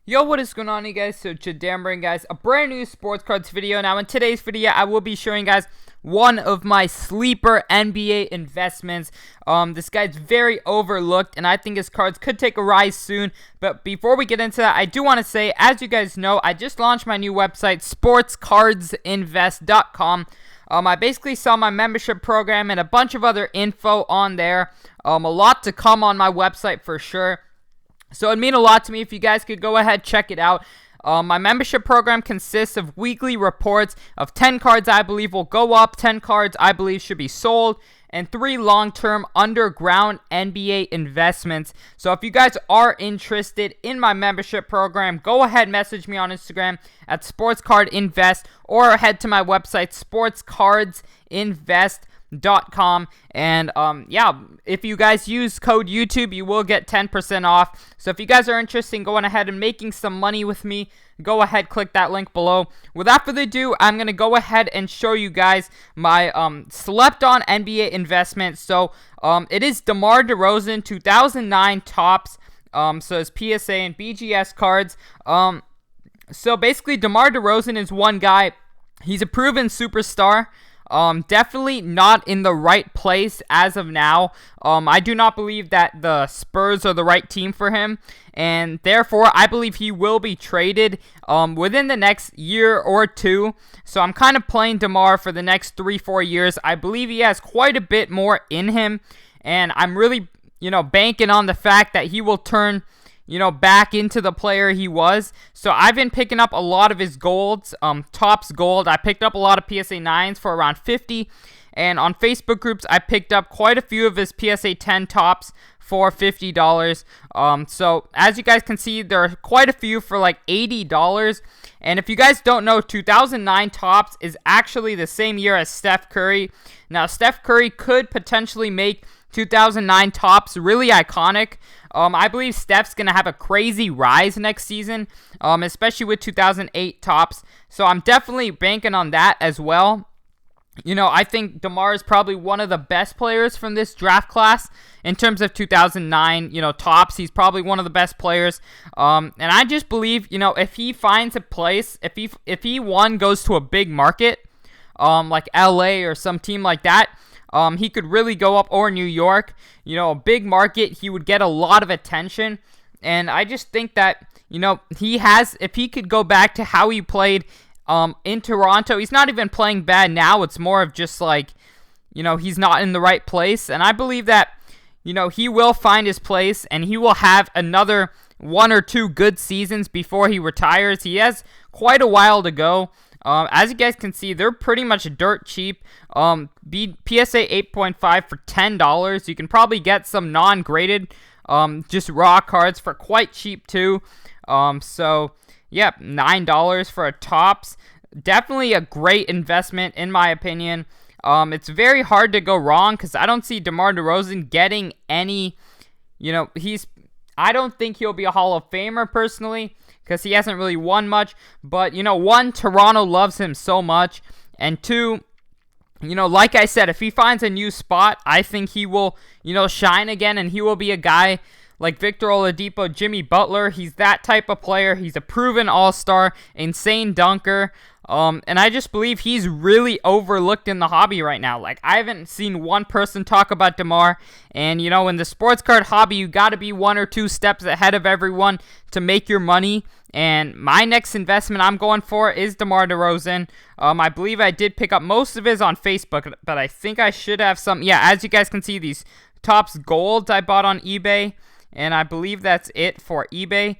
Yo, what is going on, you guys? So, Jadambring, guys, a brand new sports cards video. Now, in today's video, I will be showing you guys one of my sleeper NBA investments. This guy's very overlooked, and I think his cards could take a rise soon. But before we get into that, I do want to say, as you guys know, I just launched my new website, sportscardsinvest.com. I basically sell my membership program and a bunch of other info on there. A lot to come on my website for sure. So it'd mean a lot to me if you guys could go ahead, check it out. My membership program consists of weekly reports of 10 cards I believe will go up, 10 cards I believe should be sold, and 3 long-term underground NBA investments. So if you guys are interested in my membership program, go ahead, message me on Instagram at SportsCardInvest or head to my website, SportsCardsInvest.com. And yeah, if you guys use code YouTube, you will get 10% off. So if you guys are interested in going ahead and making some money with me, go ahead, click that link below. Without further ado, I'm going to go ahead and show you guys my slept on NBA investment. So it is DeMar DeRozan 2009 Topps. So it's PSA and BGS cards. So basically, DeMar DeRozan is one guy. He's a proven superstar. Definitely not in the right place as of now. I do not believe that the Spurs are the right team for him, and therefore I believe he will be traded within the next year or two. So I'm kind of playing DeMar for the next 3-4 years. I believe he has quite a bit more in him, and I'm really, banking on the fact that he will turn back into the player he was. So I've been picking up a lot of his golds, Topps gold. I picked up a lot of PSA 9s for around 50, and on Facebook groups, I picked up quite a few of his PSA 10 Topps for $50. So as you guys can see, there are quite a few for like $80. And if you guys don't know, 2009 Topps is actually the same year as Steph Curry. Now, Steph Curry could potentially make 2009 Topps really iconic. I believe Steph's going to have a crazy rise next season, especially with 2008 Topps. So I'm definitely banking on that as well. I think DeMar is probably one of the best players from this draft class in terms of 2009, Topps. He's probably one of the best players. And I just believe, if he finds a place, if he goes to a big market, like LA or some team like that, he could really go up, or New York, a big market. He would get a lot of attention, and I just think that, if he could go back to how he played in Toronto, he's not even playing bad now. It's more of just like, he's not in the right place, and I believe that, he will find his place, and he will have another 1 or 2 good seasons before he retires. He has quite a while to go. As you guys can see, they're pretty much dirt cheap. PSA 8.5 for $10. You can probably get some non-graded, just raw cards for quite cheap too. So, yeah, $9 for a Topps. Definitely a great investment in my opinion. It's very hard to go wrong because I don't see DeMar DeRozan getting any, I don't think he'll be a Hall of Famer personally, because he hasn't really won much. But, one, Toronto loves him so much. And 2, like I said, if he finds a new spot, I think he will, shine again. And he will be a guy like Victor Oladipo, Jimmy Butler. He's that type of player. He's a proven all-star, insane dunker. And I just believe he's really overlooked in the hobby right now. Like, I haven't seen one person talk about DeMar. And, in the sports card hobby, you got to be 1 or 2 steps ahead of everyone to make your money. And my next investment I'm going for is DeMar DeRozan. I believe I did pick up most of his on Facebook, but I think I should have some. Yeah, as you guys can see, these Topps golds I bought on eBay. And I believe that's it for eBay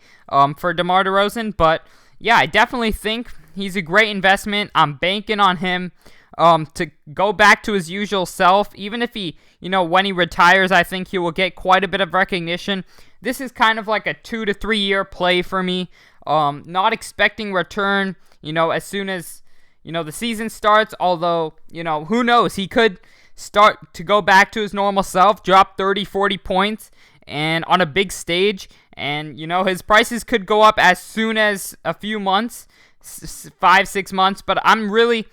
for DeMar DeRozan. But, yeah, I definitely think he's a great investment. I'm banking on him to go back to his usual self. Even if he, when he retires, I think he will get quite a bit of recognition. This is kind of like a 2 to 3 year play for me. Not expecting return, as soon as, the season starts. Although, who knows? He could start to go back to his normal self, drop 30, 40 points, and on a big stage. And, his prices could go up as soon as a few months, 5-6 months. But I'm really,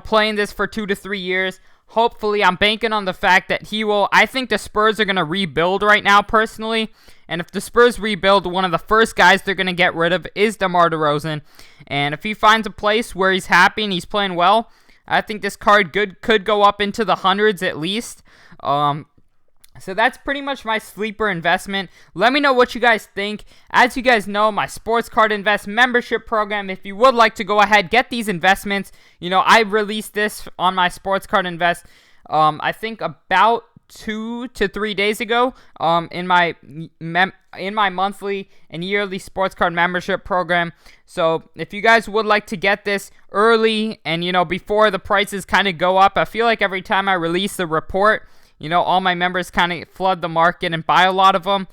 playing this for 2 to 3 years. hopefully, I'm banking on the fact that he will. I think the Spurs are going to rebuild right now, personally. And if the Spurs rebuild, one of the first guys they're going to get rid of is DeMar DeRozan. And if he finds a place where he's happy and he's playing well, I think this card could go up into the hundreds at least. So that's pretty much my sleeper investment. Let me know what you guys think. As you guys know, my Sports Card Invest membership program, if you would like to go ahead, get these investments. You know, I released this on my Sports Card Invest, I think about 2 to 3 days ago, in my monthly and yearly sports card membership program. So if you guys would like to get this early and, you know, before the prices kind of go up, I feel like every time I release the report, you know, all my members kind of flood the market and buy a lot of them.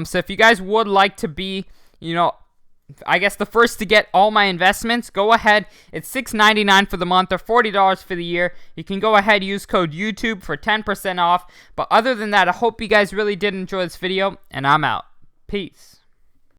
So if you guys would like to be, you know, I guess the first to get all my investments, go ahead. It's $6.99 for the month or $40 for the year. You can go ahead, use code YouTube for 10% off. But other than that, I hope you guys really did enjoy this video, and I'm out. Peace.